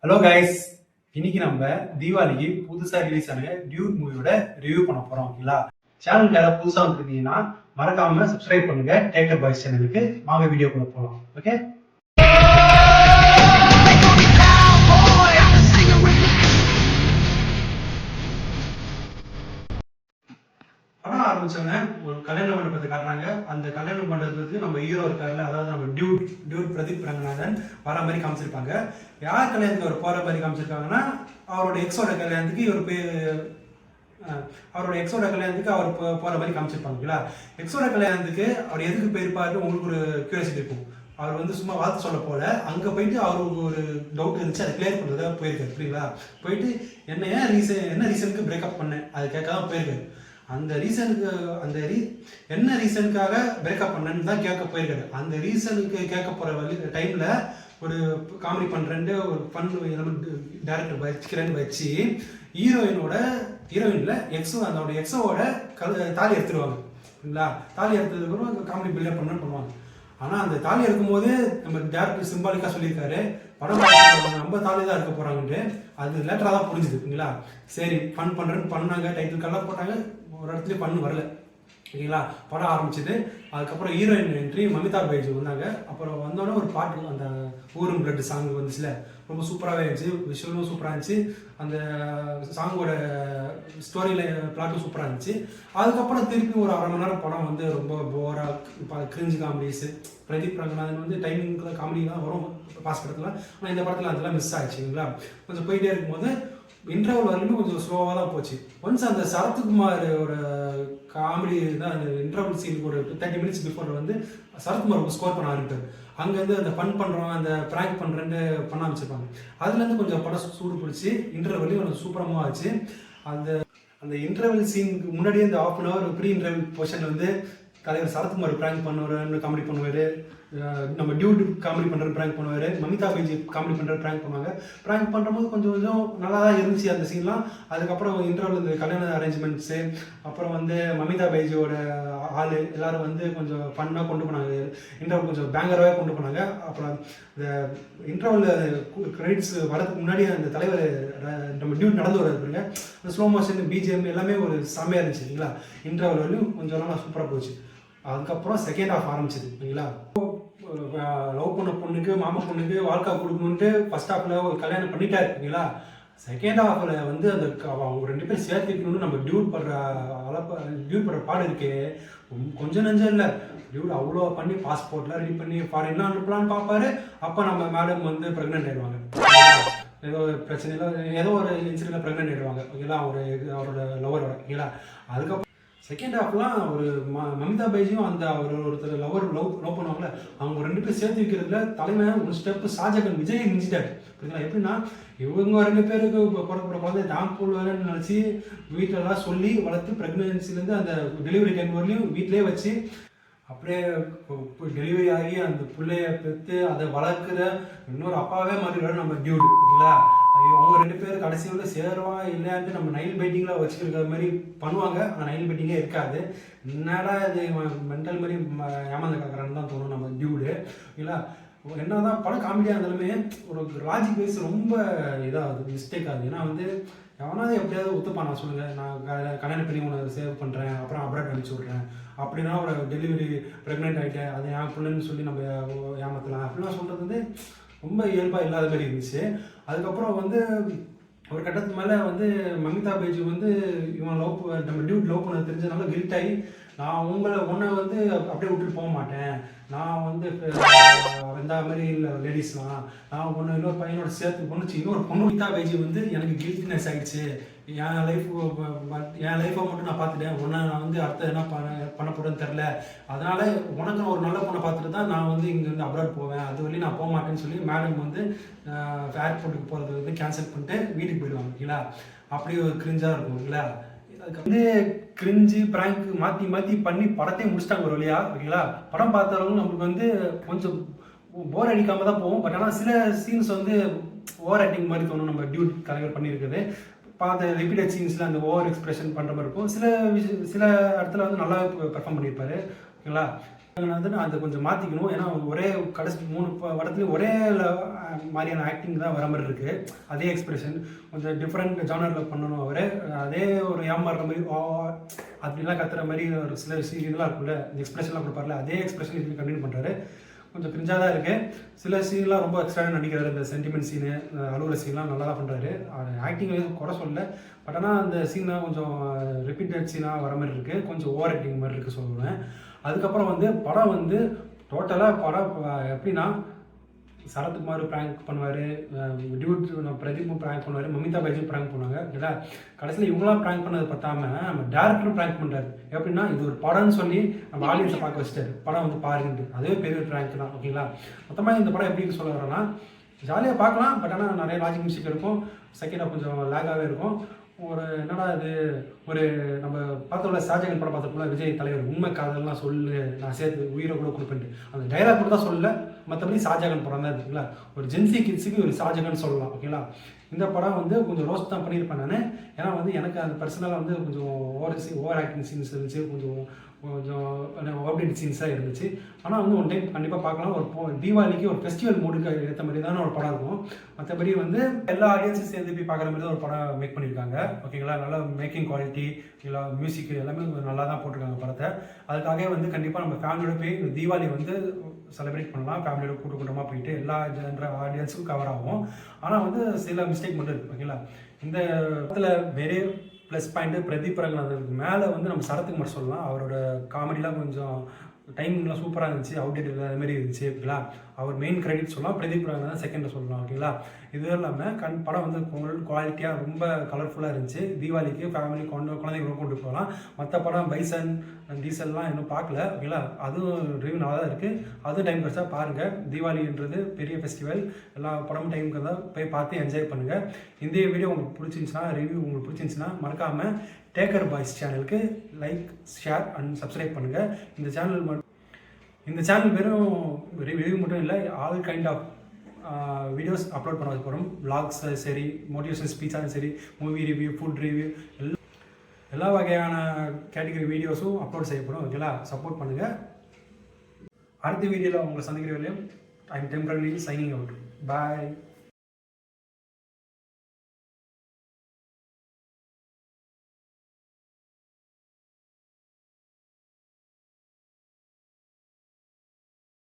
Hello guys, இன்னைக்கு நம்ம தீபாவளிக்கு புதுசா ரிலீஸ் ஆன டியூட் மூவியோட ரிவ்யூ பண்ண போறோம். ஓகேங்களா? சேனலுக்கு யாராவது புதுசா வந்துருக்கீங்கன்னா மறக்காம சப்ஸ்கிரைப் பண்ணுங்க. டேக்கர் பாய்ஸ் சேனலுக்கு வாங்க வீடியோக்குள்ள போகலாம். ஓகே, படம் ஆரம்பிச்சோன்னே ஒரு கல்யாண மண்டபத்தை காட்டுறாங்க. அந்த கல்யாண மண்டபத்துக்கு நம்ம ஹீரோ இருக்காருல்ல, அதாவது நம்ம டியூட் பிரதீப் ரங்கநாதன் வர மாதிரி காமிச்சிருப்பாங்க. யார் கல்யாணத்துக்கு அவர் போற மாதிரி காமிச்சிருக்காங்கன்னா, அவரோட எக்ஸோட கல்யாணத்துக்கு இவர் போய் அவரோட எக்ஸோட கல்யாணத்துக்கு அவர் போற மாதிரி காமிச்சிருப்பாங்களா. எக்ஸோட கல்யாணத்துக்கு அவர் எதுக்கு போயிருப்பாரு உங்களுக்கு ஒரு கியூரியாசிட்டி இருக்கும். அவர் வந்து சும்மா வாழ்த்து சொல்ல போல அங்கே போயிட்டு அவருக்கு ஒரு டவுட் இருந்துச்சு, அதை கிளியர் பண்ணுறதா போயிருக்காரு. புரியுங்களா? போயிட்டு என்ன ரீசனுக்கு பிரேக்கப் பண்ணேன் அது கேட்க தான் போயிருக்காரு. அந்த ரீசனுக்கு என்ன ரீசனுக்காக பிரேக்கப் பண்ணேன்னு தான் கேட்க போயிருக்காரு. அந்த ரீசனுக்கு கேட்க போகிற டைமில் ஒரு காமெடி பண்ணுறேன்ட்டு ஒரு ஃபன் டேரக்டர் வச்சுக்கிறேன்னு வச்சு ஹீரோயினில் அதோட எக்ஸோட தாலி எடுத்துருவாங்க. சரிங்களா? தாலி எடுத்ததுக்கப்புறம் காமெடி பில்டப் பண்ணுவாங்க. ஆனால் அந்த தாலி எடுக்கும்போது நம்ம டேரக்டர் சிம்பாலிக்காக சொல்லியிருக்காரு, படம் நம்ம தாலி தான் இருக்க போகிறாங்கன்ட்டு. அது லேட்டராக தான் புரிஞ்சுது. சரி, ஃபன் பண்ணுறேன்னு பண்ணாங்க, டைட்டில் கல்லாம் போட்டாங்க, ஒரு இடத்துலையும் பண்ணு வரல. ஓகேங்களா? படம் ஆரம்பிச்சது. அதுக்கப்புறம் ஹீரோயின் என்ட்ரி மமிதா பைஜு வந்தாங்க. அப்புறம் வந்தோடனே ஒரு பாட்டு, அந்த ஊரும் பிளட் சாங் வந்துச்சுல, ரொம்ப சூப்பராகவே இருந்துச்சு. விஷுவலும் சூப்பராக இருந்துச்சு. அந்த சாங்கோட ஸ்டோரியில் பிளாட்டும் சூப்பராக இருந்துச்சு. அதுக்கப்புறம் திருப்பி ஒரு அரை மணி நேரம் படம் வந்து ரொம்ப போராக கிரிஞ்சு காமெடிஸு. பிரதீப் ரங்கநாதன் வந்து டைமிங்கில் காமெடி தான் வரும் பாஸ் படத்தில். ஆனால் இந்த படத்தில் அதெல்லாம் மிஸ் ஆயிடுச்சுங்களா. கொஞ்சம் போயிட்டே இருக்கும்போது இன்டர்வல் வரையிலுமே கொஞ்சம் ஸ்லோவாக தான் போச்சு. ஒன்ஸ் அந்த சரத்குமாரோட காமெடி தான், அந்த இன்டர்வல் சீனுக்கு ஒரு 30 minutes பிஃபோர் வந்து சரத்குமார் ஸ்கோர் பண்ண ஆரம்பிப்பார். அங்கேருந்து அந்த ஃபன் பண்ணுறோம், அந்த ப்ராங்க் பண்ணுறேன்னு பண்ண ஆரம்பிச்சிருப்பாங்க. அதுலேருந்து கொஞ்சம் படம் சூடு பிடிச்சி இன்டர்வல்லையும் கொஞ்சம் சூப்பரமாக ஆச்சு. அந்த இன்டர்வல் சீனுக்கு முன்னாடியே அந்த ½ an hour ப்ரீ இன்டர்வல் போர்ஷனில் வந்து தலைவர் சரத்குமார் ப்ராங்க் பண்ணுவார், காமெடி பண்ணுவார். நம்ம டியூட் காமெடி பண்ணுற ப்ராங்க் பண்ணுவார். மமிதா பைஜி காமெடி பண்ணுற ப்ராங்க் பண்ணுவாங்க. ப்ராங்க் பண்ணும்போது கொஞ்சம் நல்லா தான் இருந்துச்சு அந்த சீன்லாம். அதுக்கப்புறம் இன்டர்வல் இந்த கல்யாண அரேஞ்ச்மெண்ட்ஸு, அப்புறம் வந்து மமிதா பைஜியோட ஆள் எல்லாரும் வந்து கொஞ்சம் ஃபன்னாக கொண்டு போனாங்க. இன்டர்வல் கொஞ்சம் பேங்கராகவே கொண்டு போனாங்க. அப்புறம் இந்த இன்டர்வலில் கிரெடிட்ஸ் வரதுக்கு முன்னாடி அந்த தலைவர் நம்ம டியூட் நடந்து வர்றாருங்க, அந்த ஸ்லோ மோஷன் பிஜிஎம் எல்லாமே ஒரு செம்மையாக இருந்துச்சு. இல்லைங்களா? இன்டர்வல் வரையும் கொஞ்சம் நல்லா சூப்பராக போச்சு. அதுக்கப்புறம் செகண்ட் ஹாஃப் ஆரம்பிச்சிது. இல்லைங்களா? லவ் பண்ண பொண்ணுக்கு மாமா பொண்ணுக்கு வாழ்க்கை கொடுக்கணுன்ட்டு ஃபர்ஸ்ட் ஹாஃபில் ஒரு கல்யாணம் பண்ணிட்டாரு. ஓகேங்களா? செகண்ட் ஹாஃபில் வந்து அந்த அவங்க 2 பேரும் சேர்த்துக்கணும்னு நம்ம டியூட் படுற பாடு இருக்கே, கொஞ்சம் நஞ்சம் இல்லை. டியூட் அவ்வளோ பண்ணி பாஸ்போர்ட்லாம் ரெடி பண்ணி ஃபாரின்லாம் அனுப்பலான்னு பார்ப்பாரு. அப்போ நம்ம மேடம் வந்து ப்ரெக்னென்ட் ஆயிடுவாங்க. ஏதோ ஒரு பிரச்சனையில் ஏதோ ஒரு இன்சிடென்ட்ல ப்ரெக்னென்ட் ஆயிடுவாங்க. ஓகேங்களா? அவரோட லவரோட. ஓகேங்களா? அதுக்கப்புறம் செகண்ட் ஹாஃப்லாம் ஒரு மமிதா பைஜியும் அந்த ஒருத்தர் லவ் பண்ணுவாங்கல்ல, அவங்க 2 பேரும் சேர்த்து வைக்கிறதுல தலைமை ஒரு ஸ்டெப்பு ஷாஜகான் விஜய் மிஞ்சிட்டாரு. புரியுங்களா? எப்படின்னா, இவங்க 2 பேருக்கு பிறக்கிற குழந்தை டாம் போல் வேலைன்னு நினச்சி வீட்டிலலாம் சொல்லி வளர்த்து ப்ரெக்னன்சிலேருந்து அந்த டெலிவரி டைம் வரலையும் வீட்டிலே வச்சு அப்படியே டெலிவரி ஆகி அந்த பிள்ளைய பெற்று அதை வளர்க்குற இன்னொரு அப்பாவே மாறிடுவாரு நம்ம டியூட். இல்லைங்களா? அவங்க 2 பேரும் கடைசியில் சேருவா இல்லையான்ட்டு நம்ம நைல் பைட்டிங்லாம் வச்சுருக்கிற மாதிரி பண்ணுவாங்க. ஆனால் நைல் பைட்டிங்கே இருக்காது. என்னடா இது மென்டல் மாதிரி ஏமாந்து காக்குறான்னு தான் தோணும் நம்ம டியூடு. இல்லைங்களா? என்ன தான் படம் காமெடியாக இருந்தாலுமே ஒரு லாஜிக் வைஸ் ரொம்ப இதாகுது, மிஸ்டேக் ஆகுது. ஏன்னா வந்து எவனாவது எப்படியாவது ஒத்துப்பான், நான் சொல்லுங்கள், நான் கல்யாணம் பண்ணி உனக்கு சேவ் பண்ணுறேன், அப்புறம் அப்ராட் அனுப்பிச்சி விட்றேன், அப்படின்னா ஒரு டெலிவரி ப்ரெக்னென்ட் ஆகிட்டேன், அது என் பிள்ளைன்னு சொல்லி நம்ம ஏமாற்றலாம் அப்படிலாம் சொல்கிறது வந்து ரொம்ப இயல்பாக இல்லாத மாதிரி இருந்துச்சு. அதுக்கப்புறம் வந்து ஒரு கட்டத்துக்கு மேலே வந்து மமிதா பைஜு வந்து இவன் நம்ம டியூட் லவ் பண்ண தெரிஞ்சதுனால கில்ட் ஆகி, நான் உன்னை வந்து அப்படியே விட்டுட்டு போக மாட்டேன், நான் வந்து இந்த மாதிரி இல்லை லேடிஸ்லாம், நான் இன்னொரு பையனோட சேர்த்து இன்னொரு பொண்ணு மமிதா பைஜி வந்து எனக்கு கில்ட்னஸ் ஆகிடுச்சு, என் லைஃப்பை மட்டும் நான் பார்த்துட்டேன், உன்னை நான் வந்து அடுத்த என்ன பண்ண போகிறேன்னு தெரில, அதனால் உனக்கு நான் ஒரு நல்ல பொண்ணை பார்த்துட்டு தான் நான் வந்து இங்கேருந்து அப்ராட் போவேன், அது வரையும் நான் போக மாட்டேன்னு சொல்லி மேடம் வந்து ஏர்போர்ட்டுக்கு போகிறது வந்து கேன்சல் பண்ணிட்டு வீட்டுக்கு போயிடுவாங்க. ஓகேங்களா? அப்படி ஒரு கிரிஞ்சாக இருக்கும். ஓகேங்களா? அதுக்கு வந்து கிரிஞ்சு ப்ராங்க் மாற்றி பண்ணி படத்தையும் முடிச்சிட்டாங்க ஒரு வழியா. ஓகேங்களா? படம் பார்த்தவங்க நம்மளுக்கு வந்து கொஞ்சம் போர் அடிக்காம தான் போகும். பட் ஆனால் சில சீன்ஸ் வந்து ஓவர் ஆக்டிங் மாதிரி தோணும். நம்ம டியூட் கலைவர் பண்ணியிருக்குது பார்த்த ரிப்பீட்டட் சீன்ஸில் அந்த ஓவர் எக்ஸ்பிரஷன் பண்ணுற மாதிரி இருக்கும். சில இடத்துல வந்து நல்லா பெர்ஃபார்ம் பண்ணியிருப்பாரு. ஓகேங்களா? அதை கொஞ்சம் மாற்றிக்கணும். ஏன்னா ஒரே கடைசி 3 படத்துலையும் ஒரே மாதிரியான ஆக்டிங் தான் வர மாதிரி இருக்குது. அதே எக்ஸ்பிரஷன் கொஞ்சம் டிஃப்ரெண்ட் ஜானரில் பண்ணணும். அவரே அதே ஒரு ஏமாறுற மாதிரி அப்படிலாம் கத்துற மாதிரி ஒரு சில இதெல்லாம் இருக்குல்ல, இந்த எக்ஸ்பிரஷன்லாம் கொடுப்பார்ல, அதே எக்ஸ்பிரஷன் இதுக்கு கண்டினியூ பண்ணுறாரு. கொஞ்சம் கிரிஞ்சாக தான் இருக்குது. சில சீன்லாம் ரொம்ப எக்ஸ்ட்ராக நடிக்கிறாரு. இந்த சென்டிமெண்ட் சீனு, அலுவல சீன்லாம் நல்லா தான் பண்ணுறாரு. ஆக்டிங் குறை சொல்லலை. பட் ஆனால் அந்த சீன்லாம் கொஞ்சம் ரிப்பீட்டட் சீனாக வர மாதிரி இருக்குது. கொஞ்சம் ஓவர் ஆக்டிங் மாதிரி இருக்குது சொல்லுவேன். அதுக்கப்புறம் வந்து படம் வந்து டோட்டலாக படம் எப்படின்னா, சரத்குமார் ப்ராங்க் பண்ணுவார், டியூட் பிரதீப்பும் ப்ராங்க் பண்ணுவார், மமிதா பைஜும் ப்ராங்க் பண்ணுவாங்க. இல்லை கடைசியில் இவங்களாம் ப்ராங்க் பண்ணது பார்த்தாம நம்ம டேரக்டரும் ப்ராங்க் பண்ணுறாரு. எப்படின்னா இது ஒரு படம்னு சொல்லி நம்ம ஆடியன்ஸை பார்க்க வச்சுட்டாரு. படம் வந்து பாருங்கன்ட்டு. அதுவே பெரிய ப்ராங்க் தான். ஓகேங்களா? மொத்தமாக இந்த படம் எப்படி சொல்ல வரேன்னா, ஜாலியாக பார்க்கலாம். பட் ஆனால் நிறைய லாஜிக் மியூசிக் இருக்கும். செகண்டாக கொஞ்சம் லேகாகவே இருக்கும். ஒரு என்னடா இது, ஒரு நம்ம பார்த்தோம்ல ஷாஜகான் படம் பார்த்தப்போல விஜய் தலைவர் உண்மை காதல்லாம் சொல்லு, நான் சேர்த்து உயிரை கூட கொடுப்பேன்ட்டு அந்த டைலாக் கூட தான் சொல்லல. மற்றபடி ஷாஜகான் படம் தான் இருக்குங்களா. ஒரு ஜென்சி கிட்ஸுக்கு ஒரு ஷாஜகான் சொல்லலாம். ஓகேங்களா? இந்த படம் வந்து கொஞ்சம் ரோஸ்ட் தான் பண்ணியிருப்பேன் நான். ஏன்னா வந்து எனக்கு அந்த பர்சனலாக வந்து கொஞ்சம் ஓவர் ஆக்டிங் சீன்ஸ் இருந்துச்சு, கொஞ்சம் அப்டேட் சீன்ஸாக இருந்துச்சு. ஆனால் வந்து ஒன் டைம் கண்டிப்பாக பார்க்கலாம். ஒரு தீபாவளிக்கு ஒரு ஃபெஸ்டிவல் மூடுக்கு ஏற்ற மாதிரி தானே ஒரு படம் இருக்கும். மற்றபடி வந்து எல்லா ஆடியன்ஸும் சேர்ந்து போய் பார்க்குற மாதிரி தான் ஒரு படம் மேக் பண்ணியிருக்காங்க. ஓகேங்களா? நல்லா மேக்கிங் குவாலிட்டி, இல்லை மியூசிக் எல்லாமே நல்லா தான் போட்டிருக்காங்க படத்தை. அதுக்காகவே வந்து கண்டிப்பாக நம்ம ஃபேமிலியோட போய் இந்த தீபாவளி வந்து செலிப்ரேட் பண்ணலாம். ஃபேமிலியோட கூட்டமாக போயிட்டு எல்லா ஜென்ர ஆடியன்ஸுக்கும் கவர் ஆகும். ஆனால் வந்து சில மிஸ்டேக் மட்டும் இருக்குது. ஓகேங்களா? இந்த இடத்துல வெரி ப்ளஸ் பாயிண்ட்டு பிரதீப் ரங்கநாதனுக்கு மேலே வந்து நம்ம சரத்குமார் சொல்லலாம். அவரோட காமெடிலாம் கொஞ்சம் டைமிங்லாம் சூப்பராக இருந்துச்சு. அவுடேட் அதுமாரி இருந்துச்சு. ஓகேங்களா? அவர் மெயின் கிரெடிட் சொல்லலாம், பிரதீப் ரங்கநாதன் செகண்டில் சொல்லலாம். ஓகேங்களா? இது இல்லாமல் படம் வந்து குவாலிட்டியாக ரொம்ப கலர்ஃபுல்லாக இருந்துச்சு. தீபாவளிக்கு ஃபேமிலி குழந்தைங்க கொண்டு போகலாம். மற்ற படம் பைசன் டீசல்லாம் இன்னும் பார்க்கல. ஓகேங்களா? அதுவும் ரிவ்யூ நல்லா தான் இருக்குது. அதுவும் டைம் கிடைச்சா பாருங்கள். தீபாவளின்றது பெரிய ஃபெஸ்டிவல். எல்லா படமும் டைமுக்கு தான் போய் பார்த்து என்ஜாய் பண்ணுங்கள். இந்த வீடியோ உங்களுக்கு பிடிச்சிருந்துச்சுன்னா, ரிவ்யூ உங்களுக்கு பிடிச்சிருந்துச்சுன்னா மறக்காமல் டேக்கர் பாய்ஸ் சேனலுக்கு லைக், ஷேர் அண்ட் சப்ஸ்கிரைப் பண்ணுங்கள். இந்த சேனல் வெறும் ரிவ்யூ மட்டும் இல்லை, all kind of videos upload பண்ண போகிறோம். விளாக்ஸ் சரி, மோட்டிவேஷனல் ஸ்பீச்சாலும் சரி, மூவி ரிவ்யூ, ஃபுட் ரிவ்யூ, எல்லா வகையான கேட்டகரி வீடியோஸும் அப்லோட் செய்யப்படும். ஓகேங்களா? சப்போர்ட் பண்ணுங்கள். அடுத்த வீடியோவில் உங்களை சந்திக்கிற வரையும் I am temporarily signing out. Bye.